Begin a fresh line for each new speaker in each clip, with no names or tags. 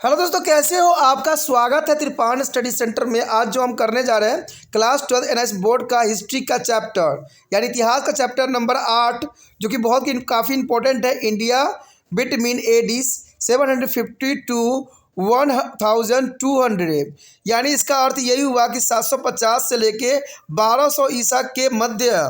Hello दोस्तों, कैसे हो? आपका स्वागत है त्रिपाण स्टडी सेंटर में। आज जो हम करने जा रहे हैं क्लास 12 एनआईएस बोर्ड का हिस्ट्री का चैप्टर यानी इतिहास का चैप्टर नंबर 8, जो कि काफ़ी इंपॉर्टेंट है। इंडिया बिटवीन AD 750 टू 1200, यानी इसका अर्थ यही हुआ कि 750 से लेके 1200 ईसा के मध्य,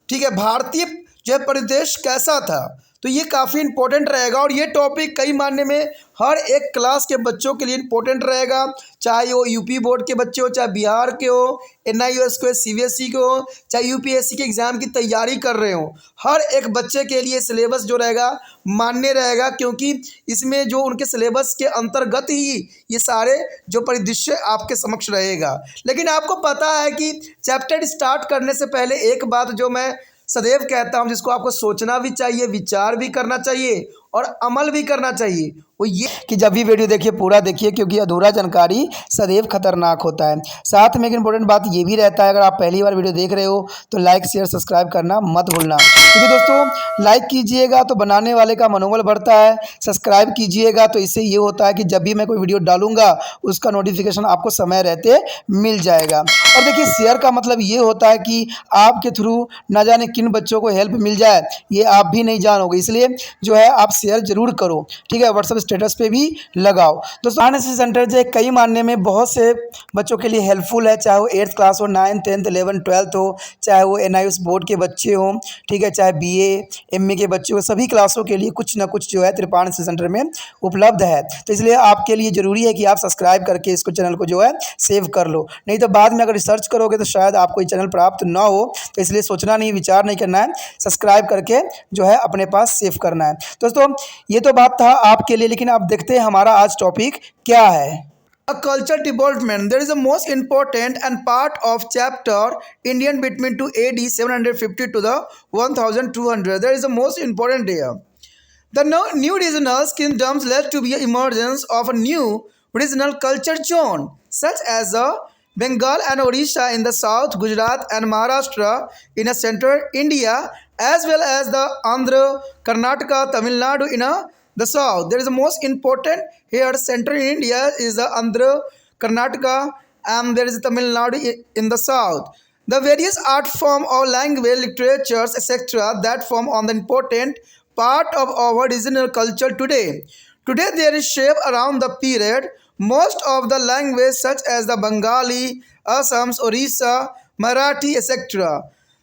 ठीक है, भारतीय जो है परिदृश्य कैसा था। तो ये काफ़ी इंपॉर्टेंट रहेगा और ये टॉपिक कई मायने में हर एक क्लास के बच्चों के लिए इंपॉर्टेंट रहेगा, चाहे वो यूपी बोर्ड के बच्चे हो, चाहे बिहार के हो, NIOS के, CBSE के हो, चाहे UPSC के एग्ज़ाम की तैयारी कर रहे हो। हर एक बच्चे के लिए सिलेबस जो रहेगा मान्य रहेगा, क्योंकि इसमें जो उनके सिलेबस के अंतर्गत ही ये सारे जो परिदृश्य आपके समक्ष रहेगा। लेकिन आपको पता है कि चैप्टर स्टार्ट करने से पहले एक बात जो मैं सदैव कहता हूं, जिसको आपको सोचना भी चाहिए, विचार भी करना चाहिए और अमल भी करना चाहिए, वो ये कि जब भी वीडियो देखिए पूरा देखिए, क्योंकि अधूरा जानकारी सदैव खतरनाक होता है। साथ में एक इंपॉर्टेंट बात ये भी रहता है, अगर आप पहली बार वीडियो देख रहे हो तो लाइक शेयर सब्सक्राइब करना मत भूलना, क्योंकि दोस्तों लाइक कीजिएगा तो बनाने वाले का मनोबल बढ़ता है, सब्सक्राइब कीजिएगा तो इससे ये होता है कि जब भी मैं कोई वीडियो डालूंगा उसका नोटिफिकेशन आपको समय रहते मिल जाएगा। और देखिए, शेयर का मतलब ये होता है कि आपके थ्रू ना जाने किन बच्चों को हेल्प मिल जाए, ये आप भी नहीं जानोगे, इसलिए जो है आप शेयर जरूर करो, ठीक है। व्हाट्सएप स्टेटस पे भी लगाओ। दोस्तों एनआईएस सेंटर जो है कई मानने में बहुत से बच्चों के लिए हेल्पफुल है, चाहे वो 8th क्लास हो, 9th 10th 11th 12th हो, चाहे वो NIOS बोर्ड के बच्चे हों, ठीक है, चाहे BA MA के बच्चे हो, सभी क्लासों के लिए कुछ ना कुछ जो है त्रिपाण सेंटर में उपलब्ध है। तो इसलिए आपके लिए ज़रूरी है कि आप सब्सक्राइब करके इसको चैनल को जो है सेव कर लो, नहीं तो बाद में अगर रिसर्च करोगे तो शायद आपको ये चैनल प्राप्त ना हो। तो इसलिए सोचना नहीं, विचार नहीं करना है, सब्सक्राइब करके जो है अपने पास सेव करना है। दोस्तों ये तो बात था आपके लिए, लेकिन आप देखते हैं हमारा आज टॉपिक क्या है। A culture development. There is a most important and part of chapter Indian between to AD 750 to the 1200. There is a most important here. The new regional kingdoms led to the emergence of a new regional culture zone, such as the Bengal and Odisha in the south, Gujarat and Maharashtra in the center, India, as well as the Andhra, Karnataka, Tamil Nadu in the south. There is the most important here. Central India is the Andhra, Karnataka, and there is Tamil Nadu in the south. The various art form or language, literatures, etc., that form on the important part of our regional culture today. Today there is shape around the period. Most of the language such as the Bengali, Assams, Orissa, Marathi, etc.,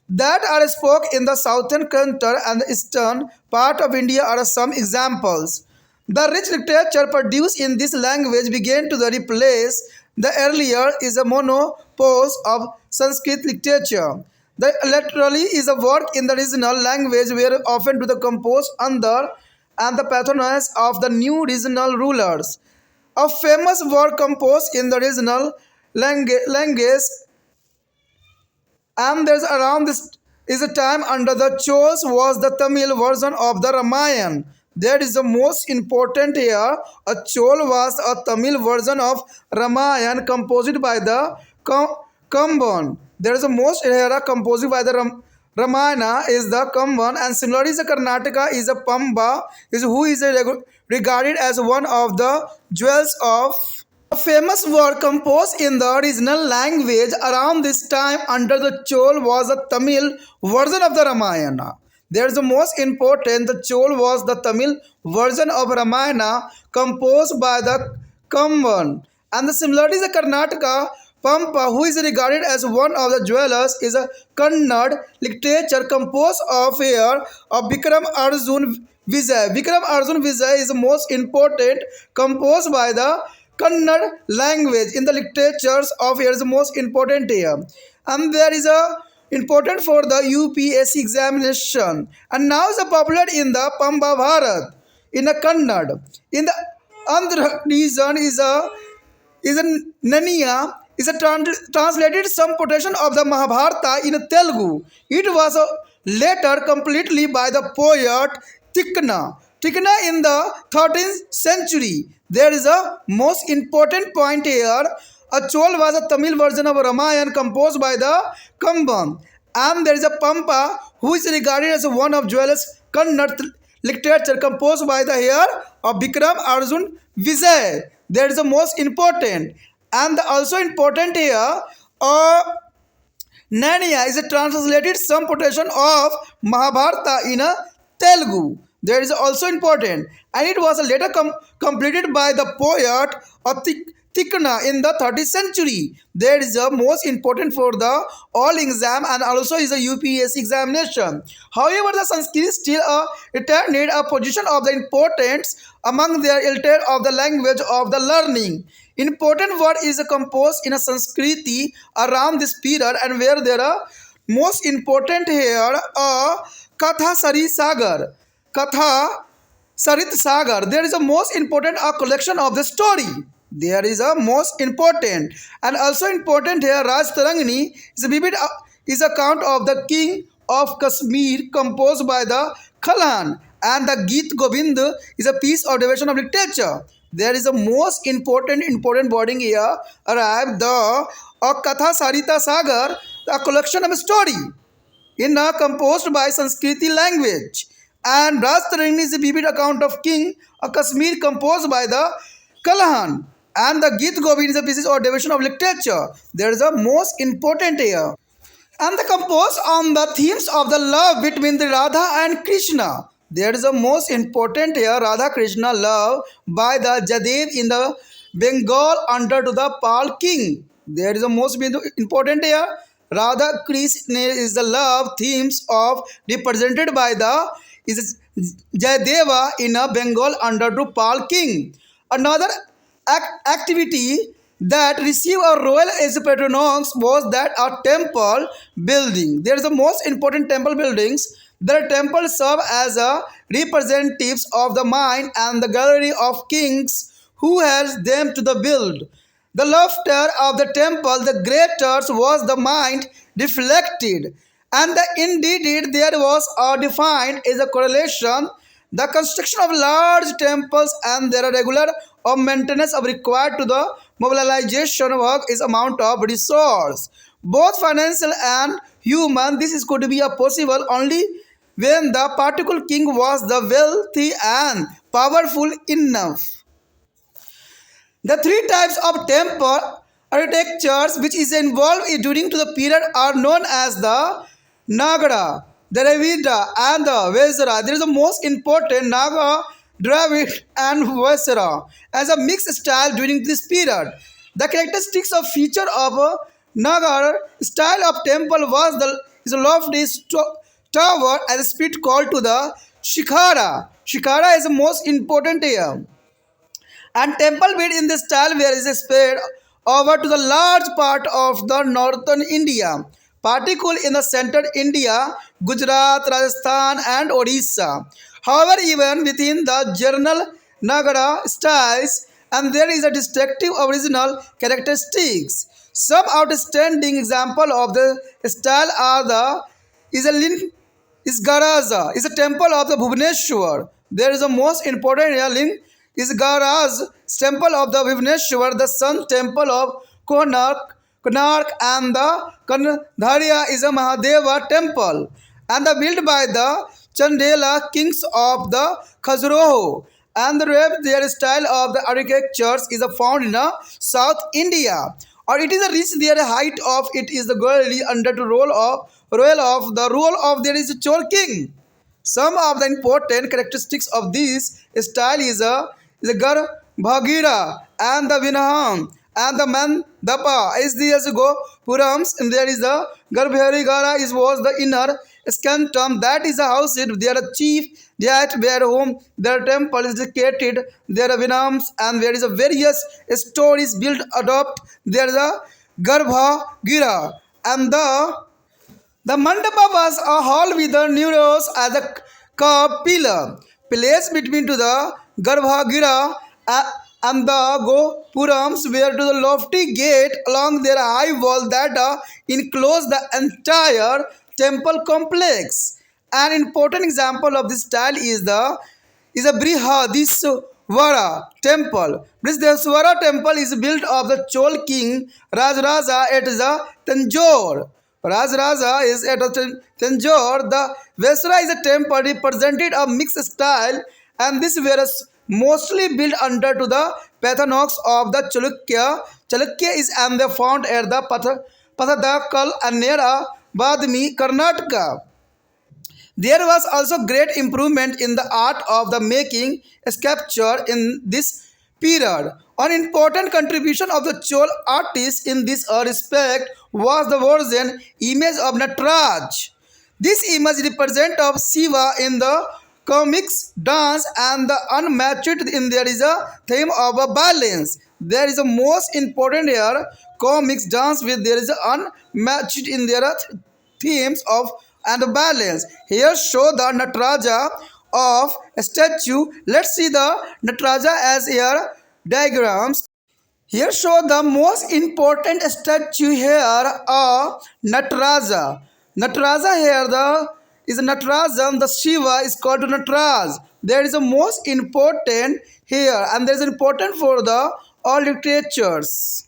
that are spoken in the southern country and the eastern part of India are some examples. The rich literature produced in this language began to replace the earlier is a monopause of Sanskrit literature. The literally is a work in the regional language were often to the composed under and the patronage of the new regional rulers. A famous work composed in the regional language, and there's around this is a time under the Chols was the Tamil version of the Ramayana. That is the most important here. A Chol was a Tamil version of Ramayana composed by the Kamban. There is the most here composed by the Ramayana is the Kamban, and similarly the Karnataka is a Pamba, is who is regarded as one of the jewels of a famous work composed in the original language around this time under the Chol was a Tamil version of the Ramayana. There is the most important, the Chol was the Tamil version of Ramayana composed by the Kamban. And the similarly the Karnataka Pampa, who is regarded as one of the jewelers, is a Kannada literature composed of here of Bikram Arjun Vijay. Bikram Arjun Vijay is the most important, composed by the Kannada language in the literatures of here is the most important here. And there is a important for the UPSC examination. And now is a popular in the Pamba Bharat, in the Kannada. In the Andhra region is a Naniya is a translated some portion of the Mahabharata in Telugu. It was later completely by the poet Tikna. Tikna in the 13th century. There is a most important point here. A Chol was a Tamil version of Ramayana composed by the Kamban. And there is a Pampa who is regarded as one of Kannada literature composed by the here of Bikram Arjun Vijay. That is the most important. And also important here, uh, Nanya is a translated some portion of Mahabharata in a Telugu. That is also important. And it was later completed by the poet of Tikna in the 30th century. That is the most important for the all exam and also is a UPSC examination. However, the Sanskrit still retained a position of the importance among their elite of the language of the learning. Important word is composed in a Sanskriti around this period and where there are most important here Katha Sari Sagar. Katha Sarit Sagar. There is a most important a collection of the story. There is a most important and also important here Raj Tarangani is a vivid is account of the king of Kashmir composed by the Khalan and the Geet Govind is a piece of devotion of literature. There is a most important wording here arrived the Katha Sarita Sagar, a collection of story in a composed by Sanskriti language. And Rastarini is a vivid account of King of Kashmir composed by the Kalahan. And the Geet Govind is a piece or division of literature. There is a most important here. And the composed on the themes of the love between the Radha and Krishna. There is a most important here Radha Krishna love by the Jadev in the Bengal under to the Pal king. There is a most important here Radha Krishna is the love themes of represented by the is Jayadeva in a Bengal under to Pal king. Another activity that received a royal as patronage was that a temple building. There is the most important temple buildings. The temple serve as a representatives of the mind and the gallery of kings who has them to the build. The laughter of the temple, the greater was the mind reflected, and the indeed there was a defined as a correlation. The construction of large temples and their regular of maintenance of required to the mobilization work is amount of resource, both financial and human. This is going to be a possible only when the particular king was the wealthy and powerful enough. The three types of temple architectures which is involved during to the period are known as the Nagara, Dravida and the Vesara. There is the most important Naga, Dravid and Vesara as a mixed style during this period. The characteristics of feature of a Nagar style of temple was the is a lofty tower and a spirit called to the Shikhara. Shikhara is the most important here. And temple built in this style where is spread over to the large part of the northern India, particularly in the central India, Gujarat, Rajasthan and Odisha. However, even within the general Nagara styles, and there is a distinctive original characteristics. Some outstanding example of the style are the is a is Garaza, is a temple of the Bhubaneswar. There is a most important link is Garaz, temple of the Bhubaneswar, the sun temple of Konark and the Kandharia is a Mahadeva temple and the built by the Chandela kings of the Khajuraho and the rest their style of the architectures is found in South India or it is a reach their height of it is the girly under the rule of there is a Chol king. Some of the important characteristics of this style is the Garbhagira and the Vinaham and the Mandapa is the as go Purams and there is the Garbharigara is was the inner scantum that is a house it there a chief that where home their temple is dedicated there are Vinams and there is a various stories built adopt there is a Garbhagira and the mandapa was a hall with the neuros as a curved pillar placed between to the Garbhagira and the Gopurams were to the lofty gate along their high wall that enclosed the entire temple complex. An important example of this style is a Brihadiswara temple. Brihadiswara temple is built of the Chol king Rajaraja at the Tanjore. Rajaraja is at Tanjore. The Vesra is a temple represented a mixed style and this were mostly built under to the pathanox of the Chalukya. Chalukya is and they found at the Pathadakal and near Badmi, Karnataka. There was also great improvement in the art of the making sculpture in this period. An important contribution of the Chol artists in this respect was the version image of Nataraj. This image represents of Shiva in the comics dance and the unmatched in there is a theme of a balance. There is a most important here comics dance with there is a unmatched in their themes of and balance. Here show the Nataraja of a statue. Let's see the Nataraja as here diagrams. Here show the most important statue here of Nataraja. Nataraja here the is Natarajan. The Shiva is called Nataraj. There is a most important here and there is important for the all literatures.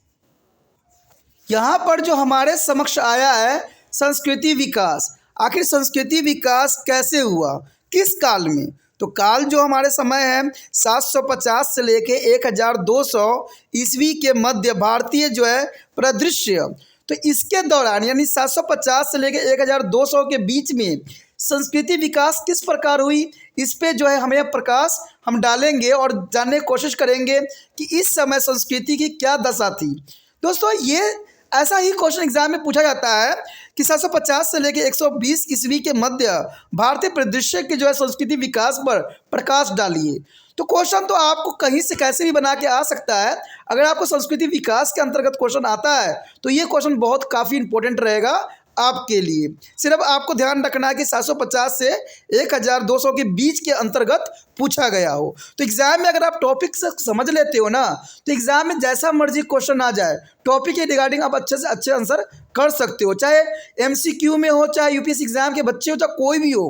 यहाँ पर जो हमारे समक्ष आया है संस्कृति विकास। आखिर संस्कृति विकास कैसे हुआ, किस काल में? तो काल जो हमारे समय है 750 से लेके 1200 ईस्वी के मध्य भारतीय जो है परिदृश्य। तो इसके दौरान यानी 750 से लेके 1200 के बीच में संस्कृति विकास किस प्रकार हुई, इस पे जो है हमें प्रकाश हम डालेंगे और जानने की कोशिश करेंगे कि इस समय संस्कृति की क्या दशा थी। दोस्तों ये ऐसा ही क्वेश्चन एग्जाम में पूछा जाता है कि 750 से लेकर 120 ईस्वी के मध्य भारतीय परिदृश्य के जो है संस्कृति विकास पर प्रकाश डालिए। तो क्वेश्चन तो आपको कहीं से कैसे भी बना के आ सकता है। अगर आपको संस्कृति विकास के अंतर्गत क्वेश्चन आता है तो ये क्वेश्चन बहुत काफ़ी इंपॉर्टेंट रहेगा आपके लिए। सिर्फ आपको ध्यान रखना है कि 750 से 1200 के बीच के अंतर्गत पूछा गया हो। तो एग्जाम में अगर आप टॉपिक से समझ लेते हो ना तो एग्जाम में जैसा मर्जी क्वेश्चन आ जाए टॉपिक के रिगार्डिंग आप अच्छे से अच्छे आंसर कर सकते हो, चाहे MCQ में हो, चाहे UPSC एग्जाम के बच्चे हो, चाहे कोई भी हो।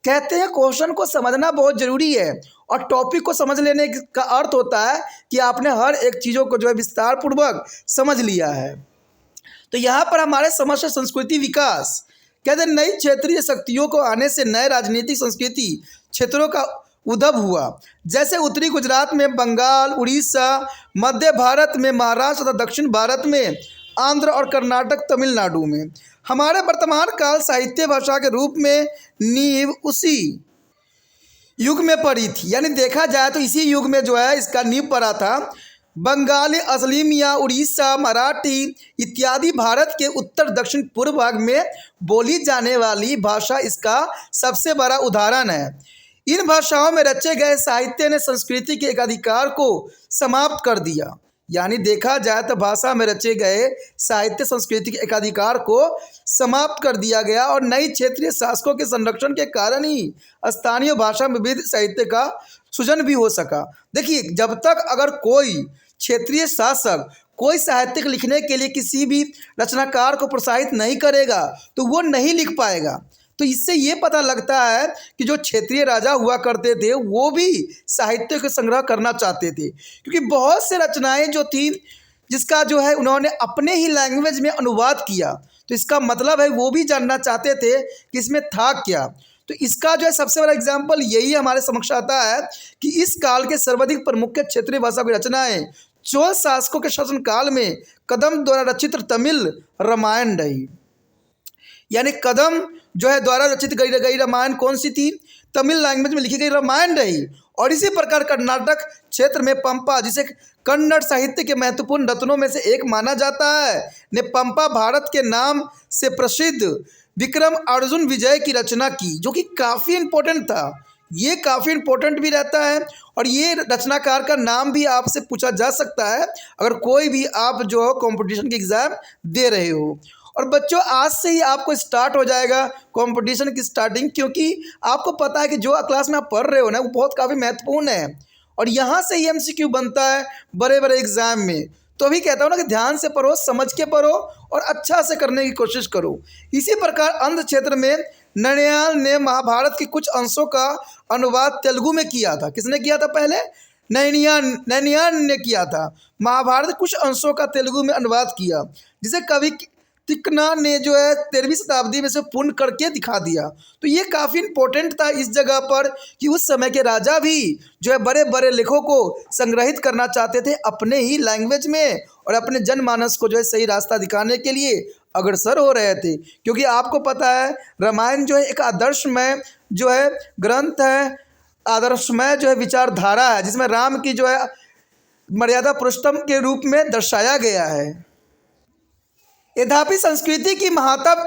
कहते हैं क्वेश्चन को समझना बहुत ज़रूरी है और टॉपिक को समझ लेने का अर्थ होता है कि आपने हर एक चीज़ों को जो है विस्तार पूर्वक समझ लिया है। तो यहाँ पर हमारे समस्या संस्कृति विकास कहते नई क्षेत्रीय शक्तियों को आने से नए राजनीतिक संस्कृति क्षेत्रों का उद्भव हुआ, जैसे उत्तरी गुजरात में बंगाल, उड़ीसा, मध्य भारत में महाराष्ट्र तथा दक्षिण भारत में आंध्र और कर्नाटक, तमिलनाडु में। हमारे वर्तमान काल साहित्य भाषा के रूप में नींव उसी युग में पड़ी थी, यानी देखा जाए तो इसी युग में जो है इसका नींव पड़ा था। बंगाली, असमिया, उड़ीसा, मराठी इत्यादि भारत के उत्तर दक्षिण पूर्व भाग में बोली जाने वाली भाषा इसका सबसे बड़ा उदाहरण है। इन भाषाओं में रचे गए साहित्य ने संस्कृति के एकाधिकार को समाप्त कर दिया, यानी देखा जाए तो भाषा में रचे गए साहित्य संस्कृति के एकाधिकार को समाप्त कर दिया गया और नई क्षेत्रीय शासकों के संरक्षण के कारण ही स्थानीय भाषा में विविध साहित्य का सृजन भी हो सका। देखिए जब तक अगर कोई क्षेत्रीय शासक कोई साहित्य लिखने के लिए किसी भी रचनाकार को प्रोत्साहित नहीं करेगा तो वो नहीं लिख पाएगा। तो इससे ये पता लगता है कि जो क्षेत्रीय राजा हुआ करते थे वो भी साहित्य का संग्रह करना चाहते थे, क्योंकि बहुत से रचनाएं जो थी जिसका जो है उन्होंने अपने ही लैंग्वेज में अनुवाद किया, तो इसका मतलब है वो भी जानना चाहते थे कि इसमें था क्या। तो इसका जो है सबसे बड़ा एग्जाम्पल यही हमारे समक्ष आता है कि इस काल के सर्वाधिक प्रमुख क्षेत्रीय भाषा की रचनाएं चोल शासकों के शासनकाल में कदम द्वारा रचित तमिल रामायण रही। यानी कदम जो है द्वारा रचित गई रामायण कौन सी थी? तमिल लैंग्वेज में लिखी गई रामायण रही। और इसी प्रकार कर्नाटक क्षेत्र में पंपा, जिसे कन्नड़ साहित्य के महत्वपूर्ण रत्नों में से एक माना जाता है, ने पंपा भारत के नाम से प्रसिद्ध विक्रम अर्जुन विजय की रचना की, जो कि काफ़ी इम्पोर्टेंट था। ये काफ़ी इम्पोर्टेंट भी रहता है और ये रचनाकार का नाम भी आपसे पूछा जा सकता है अगर कोई भी आप जो हो कंपटीशन के एग्ज़ाम दे रहे हो। और बच्चों आज से ही आपको स्टार्ट हो जाएगा कंपटीशन की स्टार्टिंग, क्योंकि आपको पता है कि जो क्लास में आप पढ़ रहे हो ना वो बहुत काफ़ी महत्वपूर्ण है और यहाँ से ही MCQ बनता है बड़े बड़े एग्ज़ाम में। तो अभी कहता हूँ ना कि ध्यान से पढ़ो, समझ के पढ़ो और अच्छा से करने की कोशिश करो। इसी प्रकार अंध क्षेत्र में नैनियाल ने महाभारत के कुछ अंशों का अनुवाद तेलुगु में किया था। किसने किया था? पहले नैनियाल ने किया था। महाभारत कुछ अंशों का तेलुगु में अनुवाद किया, जिसे कवि तिक्ना ने जो है 13वीं शताब्दी में से पूर्ण करके दिखा दिया। तो ये काफ़ी इम्पोर्टेंट था इस जगह पर कि उस समय के राजा भी जो है बड़े बड़े लेखों को संग्रहित करना चाहते थे अपने ही लैंग्वेज में, और अपने जनमानस को जो है सही रास्ता दिखाने के लिए अग्रसर हो रहे थे। क्योंकि आपको पता है रामायण जो है एक आदर्शमय जो है ग्रंथ है, आदर्शमय जो है विचारधारा है, जिसमें राम की जो है मर्यादा पुरुषोत्तम के रूप में दर्शाया गया है। यद्यपि संस्कृति की महत्व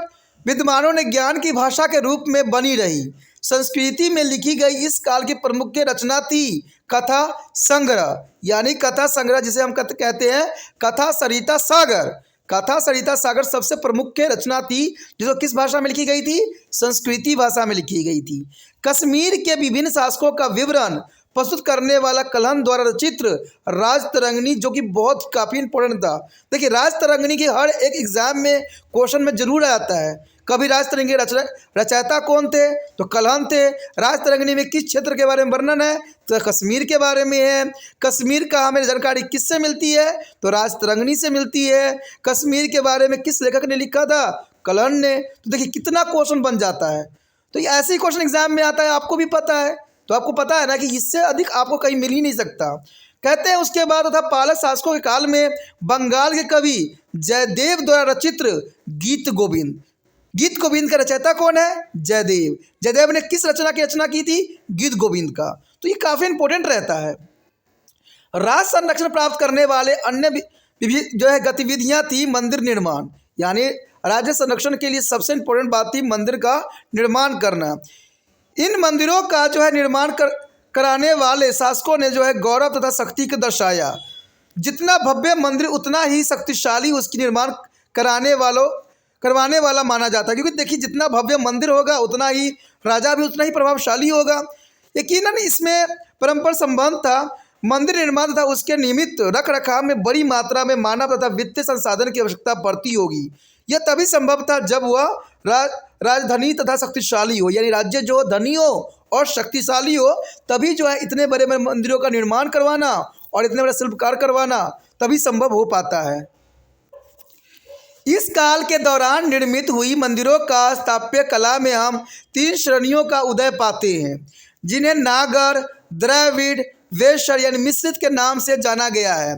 विद्वानों ने ज्ञान की भाषा के रूप में बनी रही। संस्कृति में लिखी गई इस काल की प्रमुख रचना थी कथा संग्रह, यानी कथा संग्रह जिसे हम कहते हैं कथा सरिता सागर। कथा सरिता सागर सबसे प्रमुख रचना थी जो किस भाषा में लिखी गई थी? संस्कृति भाषा में लिखी गई थी। कश्मीर के विभिन्न शासकों का विवरण प्रस्तुत करने वाला कलहन द्वारा रचित राजतरंगिणी, जो कि बहुत काफ़ी इंपॉर्टेंट था। देखिए राजतरंगिणी की हर एक एग्जाम में क्वेश्चन में जरूर आता है। कभी राजतरंगिणी रचयिता कौन थे? तो कलहन थे। राजतरंगिणी में किस क्षेत्र के बारे में वर्णन है? तो कश्मीर के बारे में है। कश्मीर का हमें जानकारी किससे मिलती है? तो राजतरंगिणी से मिलती है। कश्मीर के बारे में किस लेखक ने लिखा था? कलहन ने। तो देखिए कितना क्वेश्चन बन जाता है। तो ये ऐसे ही क्वेश्चन एग्जाम में आता है, आपको भी पता है। तो आपको पता है ना कि इससे अधिक आपको कहीं मिल ही नहीं सकता। कहते हैं उसके बाद तथा पालक शासकों के काल में बंगाल के कवि जयदेव द्वारा रचित गीत गोविंद। गीत गोविंद का रचयिता कौन है? जयदेव। जयदेव ने किस रचना की रचना की थी? गीत गोविंद का। तो ये काफ़ी इंपॉर्टेंट रहता है। राज संरक्षण प्राप्त करने वाले अन्य जो है गतिविधियां थी मंदिर निर्माण, यानी राज्य संरक्षण के लिए सबसे इंपॉर्टेंट बात थी मंदिर का निर्माण करना। इन मंदिरों का जो है निर्माण कराने वाले शासकों ने जो है गौरव तथा शक्ति को दर्शाया। जितना भव्य मंदिर उतना ही शक्तिशाली उसकी निर्माण करवाने वाला माना जाता है। क्योंकि देखिए जितना भव्य मंदिर होगा उतना ही राजा भी उतना ही प्रभावशाली होगा। यकीनन इसमें परंपरा संबंध था। मंदिर निर्माण तथा उसके नियमित रख रखाव में बड़ी मात्रा में मानव तथा वित्तीय संसाधन की आवश्यकता पड़ती होगी। यह तभी संभव था जब वह राजधानी तथा शक्तिशाली हो, यानी राज्य जो धनी हो और शक्तिशाली हो, तभी जो है इतने बड़े बड़े मंदिरों का निर्माण करवाना और इतने बड़े शिल्पकार करवाना तभी संभव हो पाता है। इस काल के दौरान निर्मित हुई मंदिरों का स्थापत्य कला में हम 3 श्रेणियों का उदय पाते हैं, जिन्हें नागर, द्रविड़, वेशर यानी मिश्रित के नाम से जाना गया है।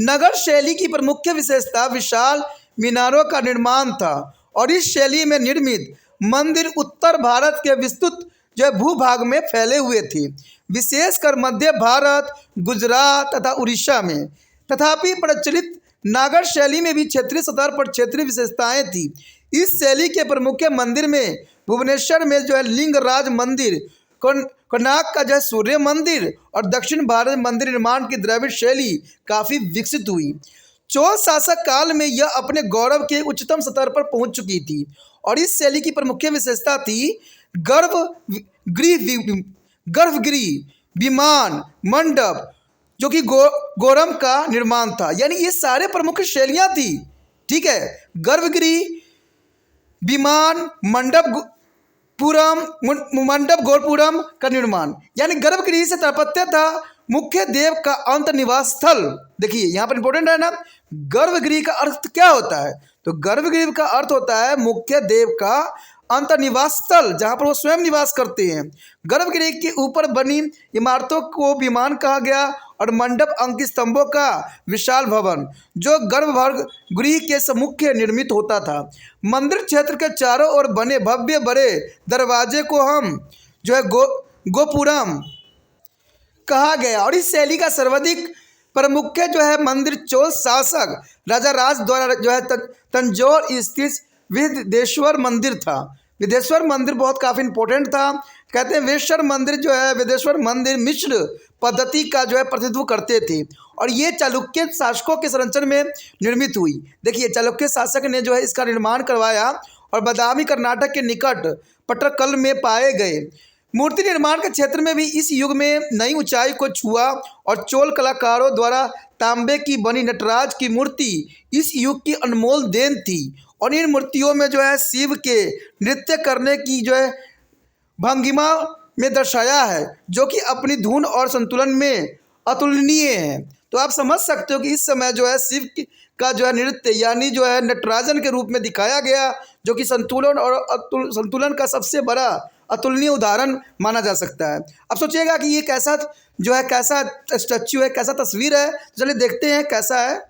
नगर शैली की प्रमुख विशेषता विशाल मीनारों का निर्माण था, और इस शैली में निर्मित मंदिर उत्तर भारत के विस्तृत जो भूभाग में फैले हुए थे, विशेषकर मध्य भारत, गुजरात तथा उड़ीसा में। तथापि प्रचलित नागर शैली में भी क्षेत्रीय स्तर पर क्षेत्रीय विशेषताएं थी। इस शैली के प्रमुख मंदिर में भुवनेश्वर में जो है लिंगराज मंदिर, कर्नाटक का जो है सूर्य मंदिर और दक्षिण भारत मंदिर निर्माण की द्रविड़ शैली काफ़ी विकसित हुई। चोल शासक काल में यह अपने गौरव के उच्चतम स्तर पर पहुंच चुकी थी, और इस शैली की प्रमुख विशेषता थी गर्भगृह, विमान मंडप, जो कि गोरम का निर्माण था। यानी ये सारे प्रमुख शैलियां थी। ठीक है, गर्भगृह, विमान मंडप गोरपुरम का निर्माण, यानी गर्भगृह से तात्पर्य था मुख्य देव का अंत निवास स्थल। देखिए यहाँ पर इंपॉर्टेंट है ना, गर्भगृह का अर्थ क्या होता है? तो गर्भगृह का अर्थ होता है मुख्य देव का अंत निवास स्थल, जहाँ पर वो स्वयं निवास करते हैं। गर्भगृह के ऊपर बनी इमारतों को विमान कहा गया, और मंडप अंकित स्तंभों का विशाल भवन जो गर्भगृह के सम्मुख निर्मित होता था। मंदिर क्षेत्र के चारों ओर बने भव्य बड़े दरवाजे को हम जो है गोपुरम कहा गया, और इस शैली का सर्वाधिक प्रमुख जो है मंदिर चोल शासक राजा राज द्वारा जो है तंजौर स्थित विदेश्वर मंदिर था। विदेश्वर मंदिर बहुत काफ़ी इंपॉर्टेंट था। कहते हैं वेश्वर मंदिर जो है, विदेश्वर मंदिर मिश्र पद्धति का जो है प्रतिनिधित्व करते थे, और ये चालुक्य शासकों के संरक्षण में निर्मित हुई। देखिए चालुक्य शासक ने जो है इसका निर्माण करवाया, और बादामी कर्नाटक के निकट पट्टकल में पाए गए। मूर्ति निर्माण के क्षेत्र में भी इस युग में नई ऊंचाई को छुआ, और चोल कलाकारों द्वारा तांबे की बनी नटराज की मूर्ति इस युग की अनमोल देन थी। और इन मूर्तियों में जो है शिव के नृत्य करने की जो है भंगिमा में दर्शाया है, जो कि अपनी धुन और संतुलन में अतुलनीय है। तो आप समझ सकते हो कि इस समय जो है शिव का जो है नृत्य यानी जो है नटराजन के रूप में दिखाया गया, जो कि संतुलन और संतुलन का सबसे बड़ा अतुलनीय उदाहरण माना जा सकता है। अब सोचिएगा कि ये कैसा जो है कैसा स्टैच्यू है, कैसा तस्वीर है। चलिए देखते हैं कैसा है।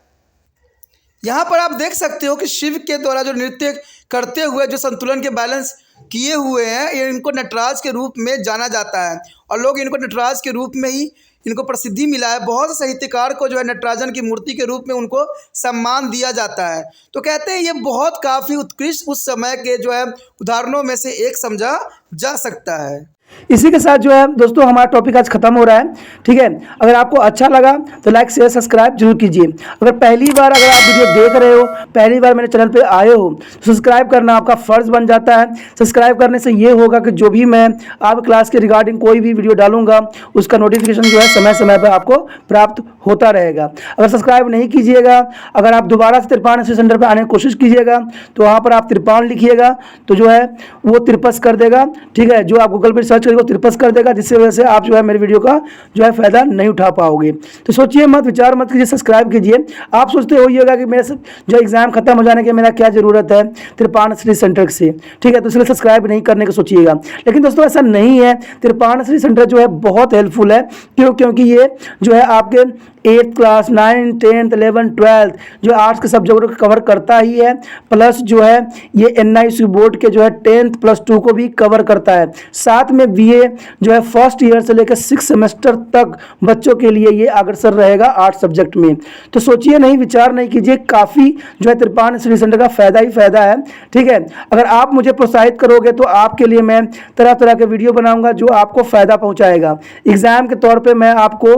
यहाँ पर आप देख सकते हो कि शिव के द्वारा जो नृत्य करते हुए जो संतुलन के बैलेंस किए हुए हैं, ये इनको नटराज के रूप में जाना जाता है और लोग इनको नटराज के रूप में ही इनको प्रसिद्धि मिला है। बहुत से साहित्यकार को जो है नटराजन की मूर्ति के रूप में उनको सम्मान दिया जाता है। तो कहते हैं ये बहुत काफ़ी उत्कृष्ट उस समय के जो है उदाहरणों में से एक समझा जा सकता है।
इसी के साथ जो है दोस्तों हमारा टॉपिक आज खत्म हो रहा है। ठीक है, अगर आपको अच्छा लगा तो लाइक शेयर सब्सक्राइब जरूर कीजिए। अगर पहली बार अगर आप वीडियो देख रहे हो, पहली बार मेरे चैनल पे आए हो, तो सब्सक्राइब करना आपका फ़र्ज़ बन जाता है। सब्सक्राइब करने से ये होगा कि जो भी मैं आप क्लास के रिगार्डिंग कोई भी वीडियो डालूंगा उसका नोटिफिकेशन जो है समय समय पर आपको प्राप्त होता रहेगा। अगर सब्सक्राइब नहीं कीजिएगा, अगर आप दोबारा से तिरपान सेंटर पर आने की कोशिश कीजिएगा तो वहाँ पर आप तिरपान लिखिएगा तो जो है वो तिरपस कर देगा। ठीक है, जो आप गूगल पर सर्च करेंगे वो तिरपस कर देगा, जिससे वजह से आप जो है मेरे वीडियो का जो है फ़ायदा नहीं उठा पाओगे। तो सोचिए मत, विचार मत कीजिए, सब्सक्राइब कीजिए। आप सोचते हो ये होगा कि मेरे जो एग्ज़ाम खत्म हो जाने के मेरा क्या ज़रूरत है तिरपान श्री सेंटर से। ठीक है, तो इसलिए सब्सक्राइब नहीं करने का सोचिएगा। लेकिन दोस्तों ऐसा नहीं है, तिरपान श्री सेंटर जो है बहुत हेल्पफुल है। क्योंकि ये जो है आपके 8th class 9th 10th 11th 12th जो आर्ट्स के सब्जेक्ट को कवर करता ही है, प्लस जो है ये NIC बोर्ड के जो है 10th +2 को भी कवर करता है। साथ में BA जो है फर्स्ट ईयर से लेकर 6 सेमेस्टर तक बच्चों के लिए ये अग्रसर रहेगा आर्ट्स सब्जेक्ट में। तो सोचिए नहीं, विचार नहीं कीजिए, काफ़ी जो है तिरपान स्टडी सेंटर का फ़ायदा ही फ़ायदा है। ठीक है, अगर आप मुझे प्रोत्साहित करोगे तो आपके लिए मैं तरह तरह के वीडियो बनाऊँगा जो आपको फ़ायदा पहुँचाएगा। एग्ज़ाम के तौर पर मैं आपको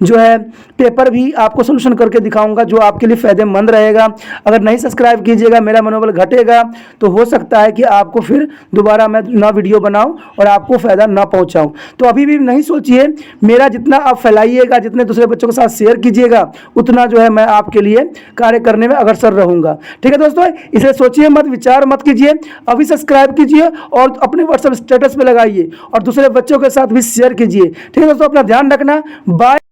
जो है पेपर भी आपको सोल्यूशन करके दिखाऊंगा जो आपके लिए फ़ायदेमंद रहेगा। अगर नहीं सब्सक्राइब कीजिएगा, मेरा मनोबल घटेगा, तो हो सकता है कि आपको फिर दोबारा मैं ना वीडियो बनाऊं और आपको फ़ायदा ना पहुंचाऊं। तो अभी भी नहीं सोचिए, मेरा जितना आप फैलाइएगा, जितने दूसरे बच्चों के साथ शेयर कीजिएगा, उतना जो है मैं आपके लिए कार्य करने में अग्रसर रहूँगा। ठीक है दोस्तों, इसे सोचिए मत, विचार मत कीजिए, अभी सब्सक्राइब कीजिए और अपने व्हाट्सएप स्टेटस पर लगाइए और दूसरे बच्चों के साथ भी शेयर कीजिए। ठीक है दोस्तों, अपना ध्यान रखना। बाय।